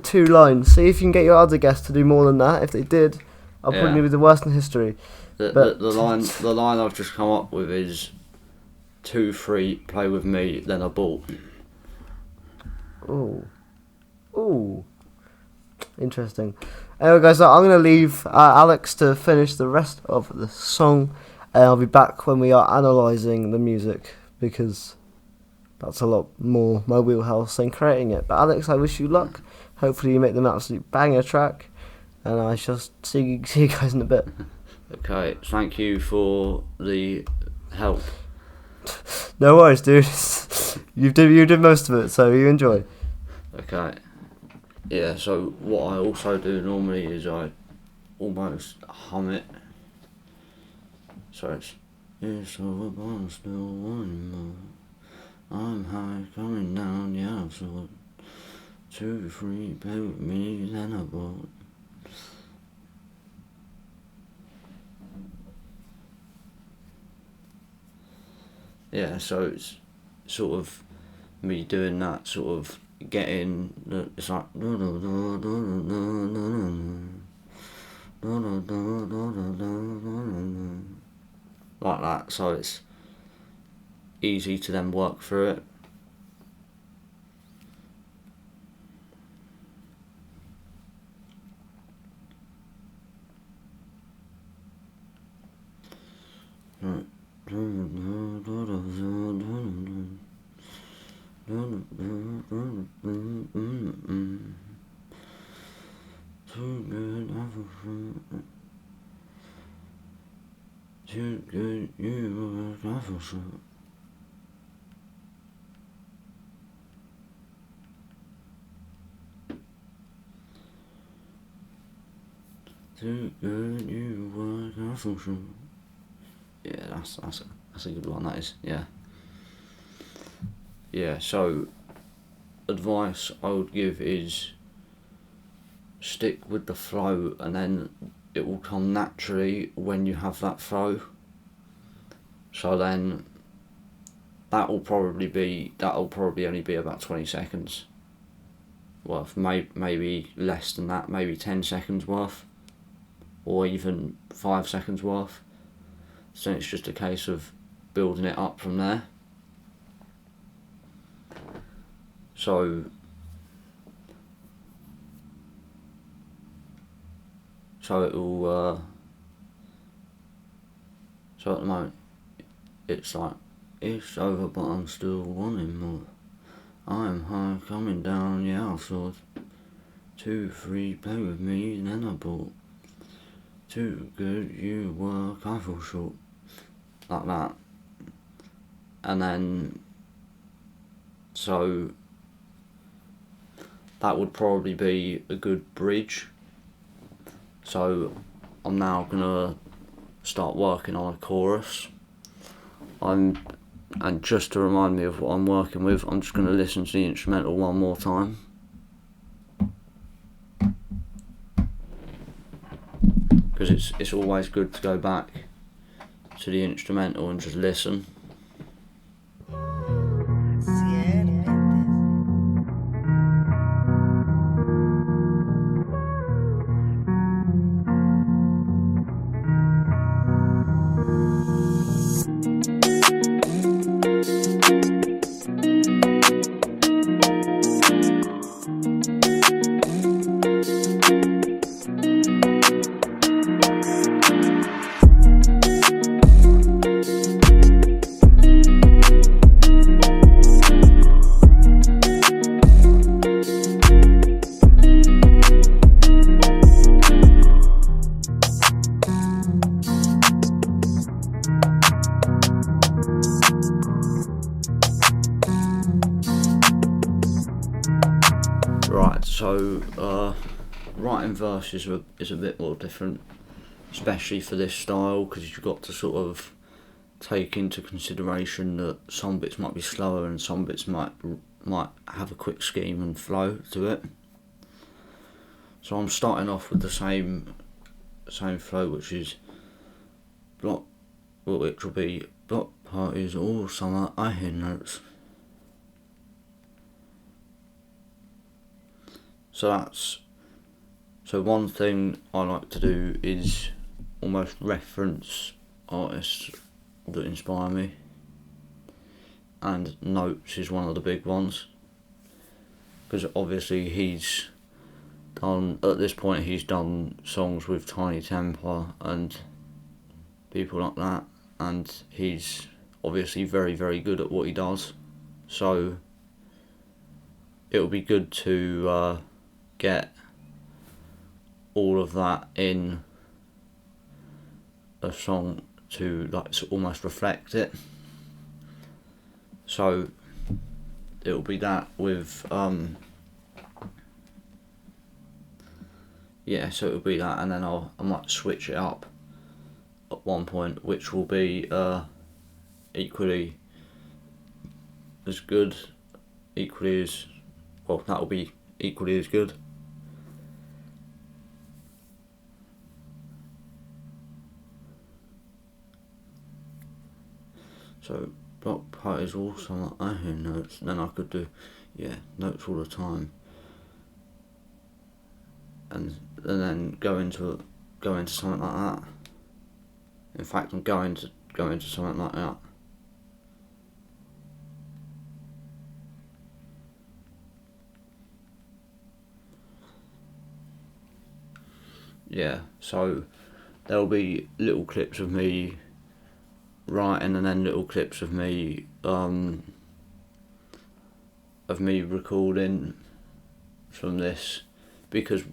2 lines. See if you can get your other guests to do more than that. If they did, I'll probably be the worst in history. The line I've just come up with is 2, 3, play with me, then a ball. Ooh. Interesting. Anyway, guys, so I'm going to leave Alex to finish the rest of the song, and I'll be back when we are analysing the music, because that's a lot more my wheelhouse than creating it. But Alex, I wish you luck. Hopefully you make them an absolute banger track, and I shall see you guys in a bit. Okay, thank you for the help. No worries, dude. you did most of it, so you enjoy. Okay. Yeah, so what I also do normally is I almost hum it. So it's so I'm still wanting more. I'm high coming down, yeah, so 2, 3, play with me, then I bought. Yeah, so it's sort of me doing that, sort of getting it's like like that, so it's easy to then work through it. Right. Too good, you were awful so. Too good, you were awful so. Yeah, that's a good one. That is, yeah. Yeah, so advice I would give is stick with the flow, and then it will come naturally when you have that flow. So then that'll probably only be about 20 seconds worth, maybe less than that, maybe 10 seconds worth, or even 5 seconds worth. So it's just a case of building it up from there. So it will. So at the moment, it's like, it's over, but I'm still wanting more. I'm high, coming down, yeah, I thought 2, 3, play with me, and then I bought. Too good, you work, I feel short. Like that. And then, so that would probably be a good bridge. So I'm now gonna start working on a chorus. And just to remind me of what I'm working with, I'm just gonna listen to the instrumental one more time. Because it's always good to go back to the instrumental and just listen. Right, so writing verses is a bit more different, especially for this style, because you've got to sort of take into consideration that some bits might be slower and some bits might have a quick scheme and flow to it. So I'm starting off with the same flow, which will be block parties all summer. I hear notes. So one thing I like to do is almost reference artists that inspire me, and Notes is one of the big ones, because obviously he's done songs with Tiny Temper and people like that, and he's obviously very, very good at what he does. So it'll be good to get all of that in a song to almost reflect it. So it'll be that with so it'll be that, and then I might switch it up at one point, which will be equally as good, that'll be equally as good. So block parties all summer, I hear notes. Then I could do notes all the time, and then go into something like that. In fact, I'm going to go into something like that. Yeah, so there'll be little clips of me writing, and then little clips of me recording from this, because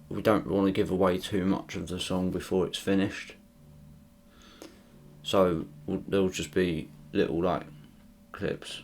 we don't want to give away too much of the song before it's finished. So there'll just be little clips.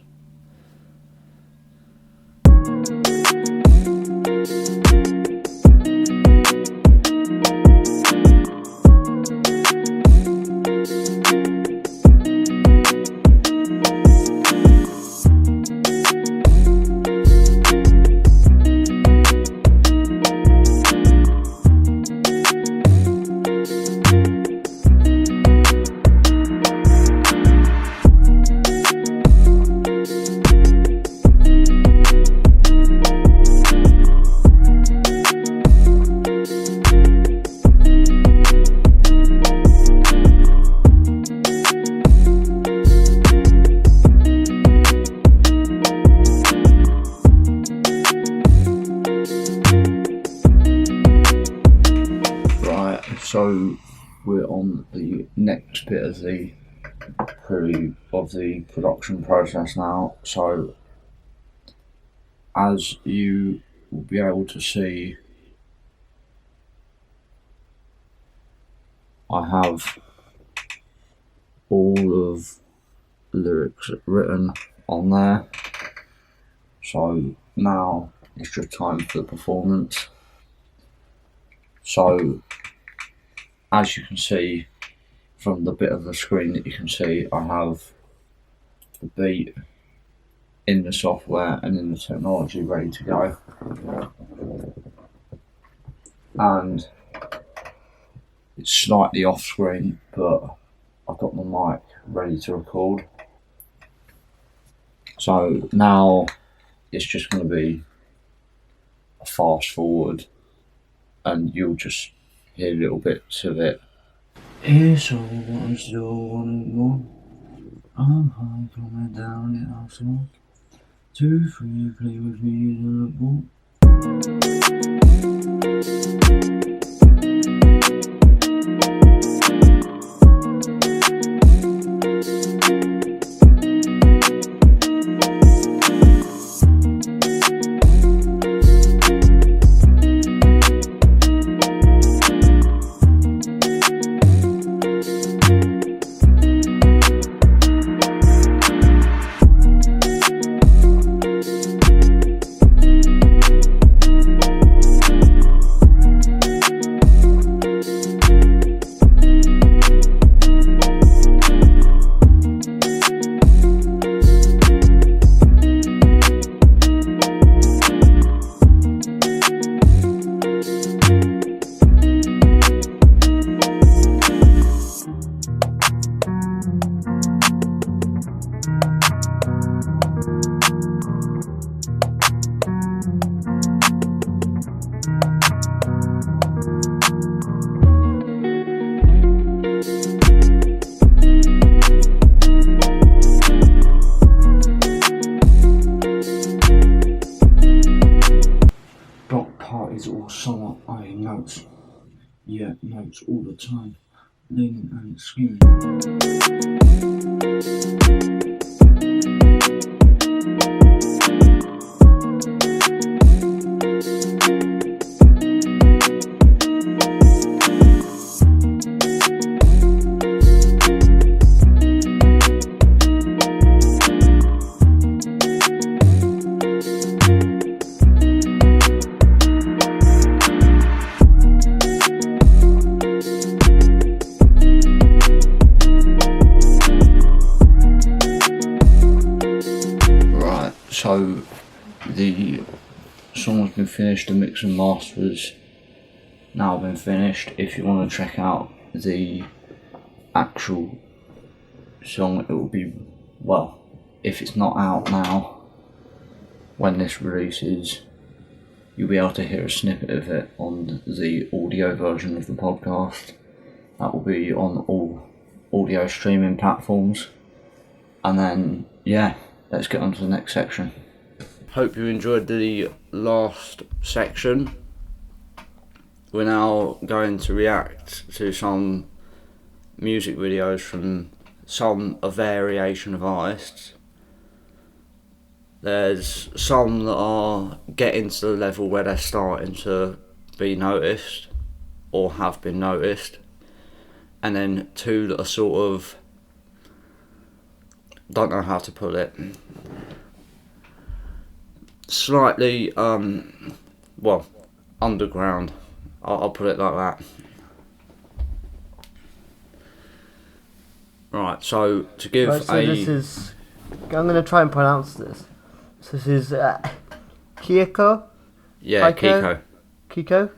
so we're on the next bit of the production process now. So as you will be able to see, I have all of the lyrics written on there. So now it's just time for the performance. So as you can see from the bit of the screen that you can see, I have the beat in the software and in the technology ready to go. And it's slightly off screen, but I've got the mic ready to record. So now it's just going to be a fast forward and you'll just hear little bits of it. It's all one, still wanting more. I'm high, coming down, and I'll smoke. 2, 3, play with me in the ball. Block parties all summer, I notes. Yeah, notes all the time. Leaning and screaming. So the song has been finished, the mix and master's now been finished. If you want to check out the actual song, it will be, well, if it's not out now, when this releases, you'll be able to hear a snippet of it on the audio version of the podcast. That will be on all audio streaming platforms. And then, yeah, let's get on to the next section. Hope you enjoyed the last section. We're now going to react to some music videos from a variation of artists. There's some that are getting to the level where they're starting to be noticed or have been noticed, and then 2 that are sort of, don't know how to put it, slightly underground. I'll put it like that. Right, so to give this is, I'm going to try and pronounce this. So this is Kiko? Yeah, Kiko. Kiko?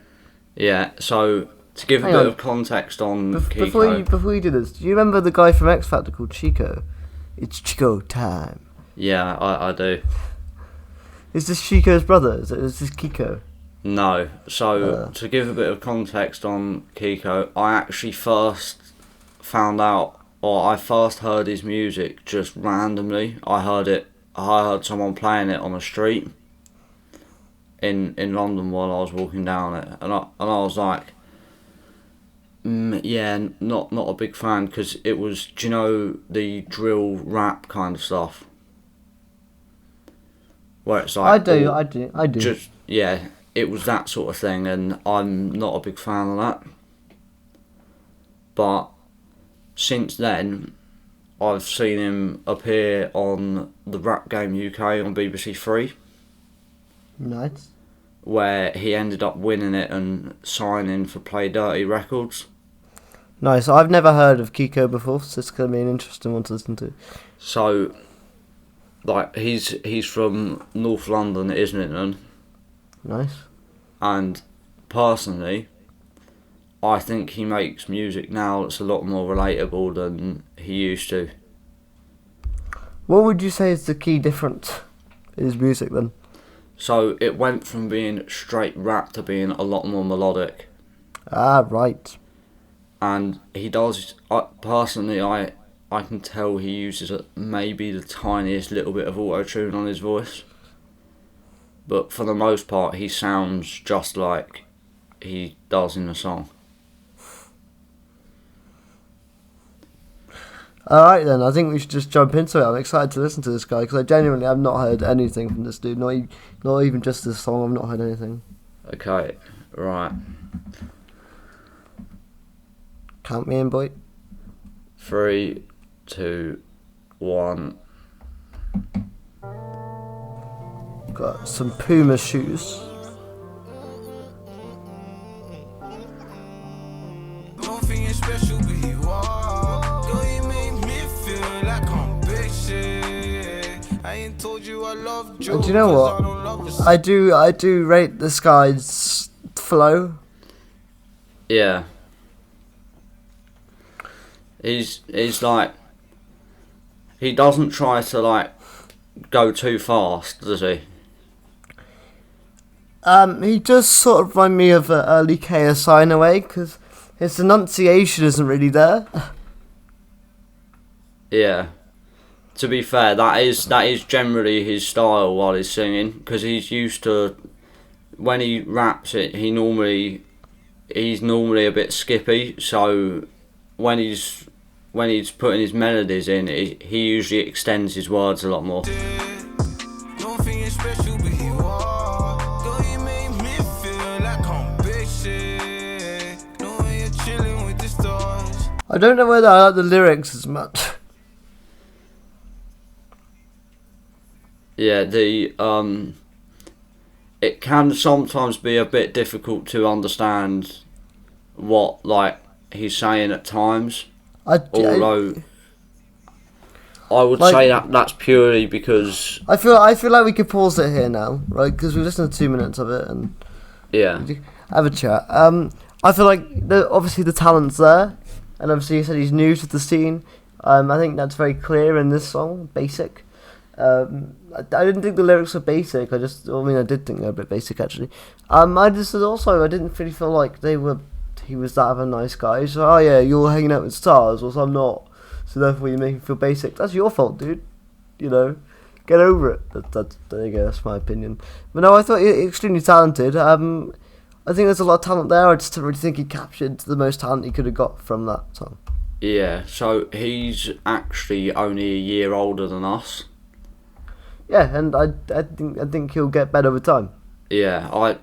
Yeah, so to give a bit of context on Kiko. Before you do this, do you remember the guy from X Factor called Chico? It's Chico time. Yeah, I do. Is this Chico's brother? Is this Kiko? No. So to give a bit of context on Kiko, I actually first found out, or I first heard his music just randomly. I heard someone playing it on a street in London while I was walking down it, and I was like, Yeah, not a big fan because it was, do you know, the drill rap kind of stuff, where it's like I do. just yeah, it was that sort of thing, and I'm not a big fan of that. But since then, I've seen him appear on the Rap Game UK on BBC Three, Nice. where he ended up winning it and signing for Play Dirty Records. Nice. I've never heard of Kiko before, so it's going to be an interesting one to listen to. So, like, he's from North London, Islington, Nice. and personally, I think he makes music now that's a lot more relatable than he used to. What would you say is the key difference in his music then? So it went from being straight rap to being a lot more melodic. Ah, right. And he does, personally, I can tell he uses maybe the tiniest little bit of auto-tune on his voice. But for the most part, he sounds just like he does in the song. Alright then, I think we should just jump into it. I'm excited to listen to this guy because I genuinely have not heard anything from this dude. Not even just this song, I've not heard anything. Okay, right. Count me in, boy. 3, 2, 1. Got some Puma shoes. Special, but you are. Girl, you make me feel like I'm big shit. I ain't told you I love you. And do you know what? I do rate this guy's flow. Yeah. He's like, he doesn't try to like go too fast, does he? He does sort of remind me of early KSI in a way, because his enunciation isn't really there. Yeah. To be fair, that is generally his style while he's singing, because he's used to, when he raps it, he's normally a bit skippy, so when he's putting his melodies in, he usually extends his words a lot more. I don't know whether I like the lyrics as much. Yeah, it can sometimes be a bit difficult to understand what like he's saying at times. Although I would say that's purely because I feel like we could pause it here now, right? Because we've listened to 2 minutes of it and yeah, have a chat. I feel like obviously the talent's there, and obviously you said he's new to the scene. I think that's very clear in this song, Basic. I didn't think the lyrics were basic. I did think they were a bit basic actually. I didn't really feel like he was that of a nice guy. So, oh yeah, you're hanging out with stars, whilst I'm not. So therefore you make me feel basic. That's your fault, dude. You know, get over it. There you go. That's my opinion. But no, I thought he was extremely talented. I think there's a lot of talent there. I just don't really think he captured the most talent he could have got from that song. Yeah. So he's actually only a year older than us. Yeah, and I think he'll get better with time. Yeah,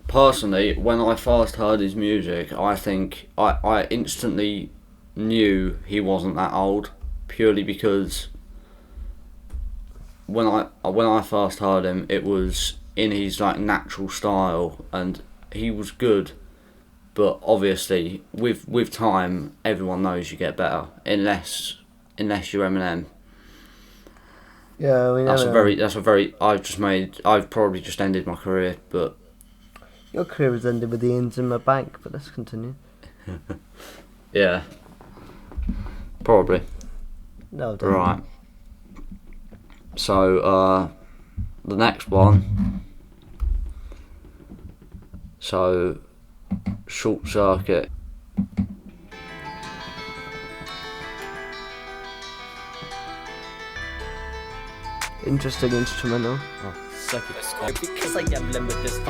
personally, when I first heard his music, I think I instantly knew he wasn't that old, purely because when I first heard him, it was in his like natural style, and he was good. But obviously, with time, everyone knows you get better, unless you're Eminem. Yeah, I've probably just ended my career, but your career has ended with the ends in my bank. But let's continue. Yeah, probably. No, definitely. Right. So the next one. So Short Circuit. Interesting instrumental. suck it. Because I am limitless.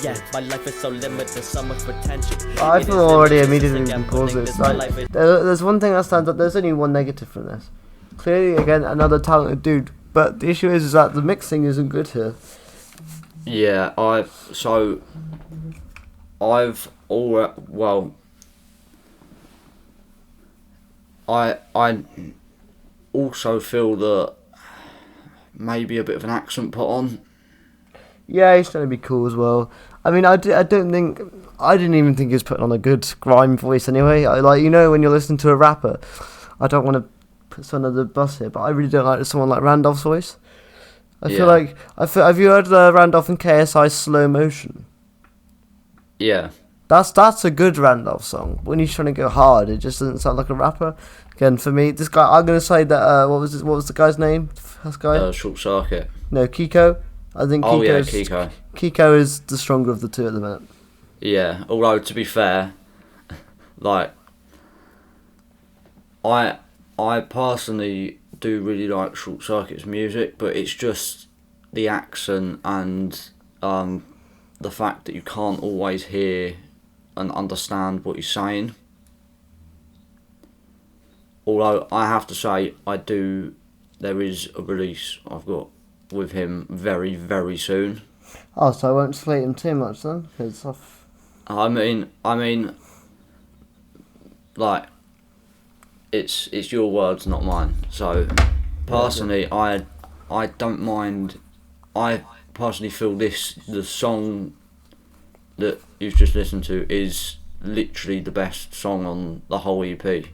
Yeah, my life is so limited, so much potential. I feel already immediately we can pause this. There's one thing that stands up. There's only one negative from this. Clearly, again, another talented dude. But the issue is that the mixing isn't good here. Yeah, I also feel that maybe a bit of an accent put on. Yeah, he's trying to be cool as well. I mean, I didn't even think he was putting on a good grime voice anyway. When you're listening to a rapper, I don't want to put someone under the bus here, but I really don't like someone like Randolph's voice. Have you heard Randolph and KSI's Slow Motion? Yeah. That's a good Randolph song. When he's trying to go hard, it just doesn't sound like a rapper. Again, for me, this guy, I'm gonna say that. What was the guy's name? First guy. Short Circuit. No, Kiko. I think. Kiko. Kiko is the stronger of the two at the minute. Yeah. Although to be fair, like, I personally do really like Short Circuit's music, but it's just the accent and the fact that you can't always hear and understand what he's saying. Although I have to say, there is a release I've got with him very, very soon. Oh, so I won't slate him too much then, because I mean, like, it's your words, not mine. So, personally, I don't mind. I personally feel the song that you've just listened to is literally the best song on the whole EP.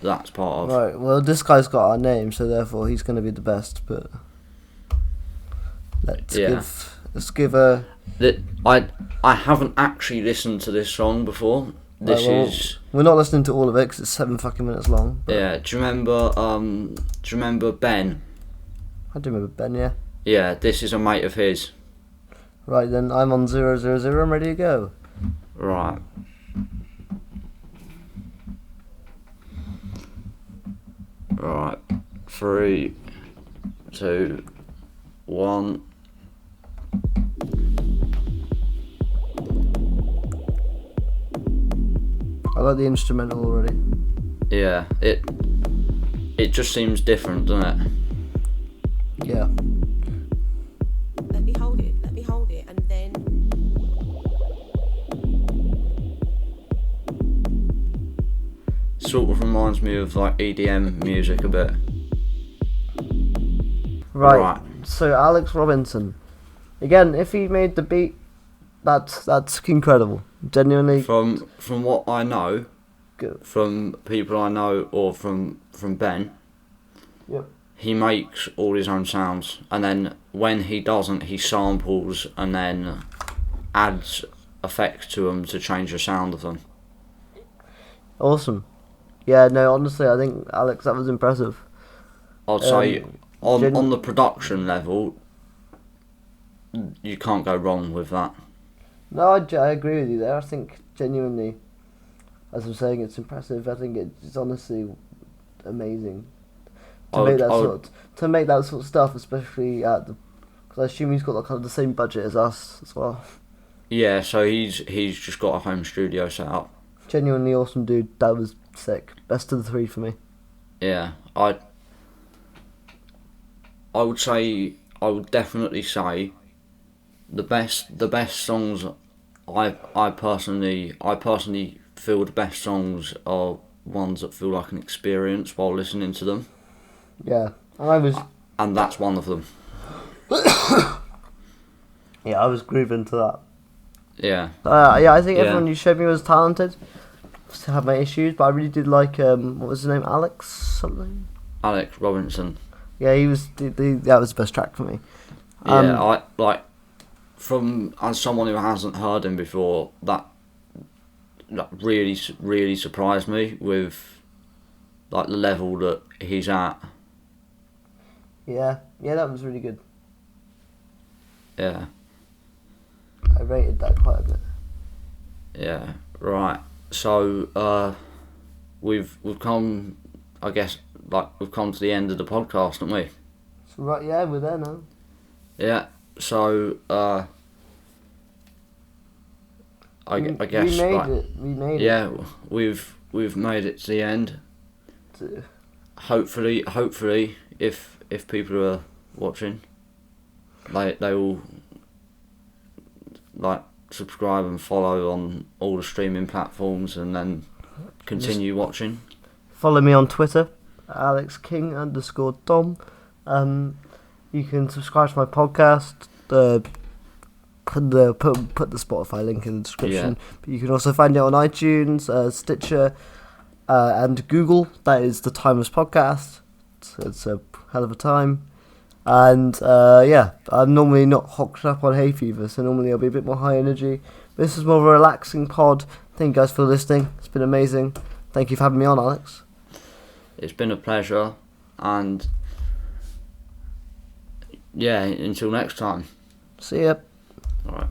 That's part of. Right. Well, this guy's got our name, so therefore he's going to be the best. But let's give a. I haven't actually listened to this song before. We're not listening to all of it because it's 7 fucking minutes long. Yeah. Do you remember Ben? I do remember Ben. Yeah. Yeah. This is a mate of his. Right then, I'm on 000. I'm ready to go. Right. Right. 3, 2, 1. I like the instrumental already. Yeah, it just seems different, doesn't it? Yeah. Let me hold it, and then. Sort of reminds me of like EDM music a bit. Right. So Alex Robinson, again, if he made the beat, that's incredible. Genuinely. From what I know, Good. From people I know, or from Ben. Yep. He makes all his own sounds, and then when he doesn't, he samples and then adds effects to them to change the sound of them. Awesome. Yeah, no, honestly, I think, Alex, that was impressive. I'd say on the production level, you can't go wrong with that. No, I agree with you there. I think genuinely, as I'm saying, it's impressive. I think it's honestly amazing to make that sort of stuff, especially because I assume he's got like kind of the same budget as us as well. Yeah, so he's just got a home studio set up. Genuinely awesome dude. That was sick. Best of the 3 for me. Yeah, I would definitely say the best songs. I personally feel the best songs are ones that feel like an experience while listening to them. Yeah, and that's one of them. Yeah, I was grooving to that. Yeah. Yeah, I think everyone you showed me was talented. Still have my issues, but I really did like what was his name? Alex something. Alex Robinson. Yeah, he was. That was the best track for me. Yeah, I like. As someone who hasn't heard him before, that really surprised me with like the level that he's at. Yeah, that was really good. Yeah. I rated that quite a bit. Yeah. Right. So we've come, I guess, like we've come to the end of the podcast, haven't we? So, right, yeah, we're there now. Yeah. So I guess we made like, it. We made yeah, we've made it to the end. it. Hopefully, if people are watching, they will like subscribe and follow on all the streaming platforms, and then continue watching. Follow me on Twitter, AlexKing_Dom. You can subscribe to my podcast. Put the Spotify link in the description. Yeah. But you can also find it on iTunes, Stitcher, and Google. That is the Timeless Podcast. It's a hell of a time. And yeah, I'm normally not hooked up on hay fever, so normally I'll be a bit more high energy. This is more of a relaxing pod. Thank you guys for listening. It's been amazing. Thank you for having me on, Alex. It's been a pleasure, and yeah, until next time. See ya. All right.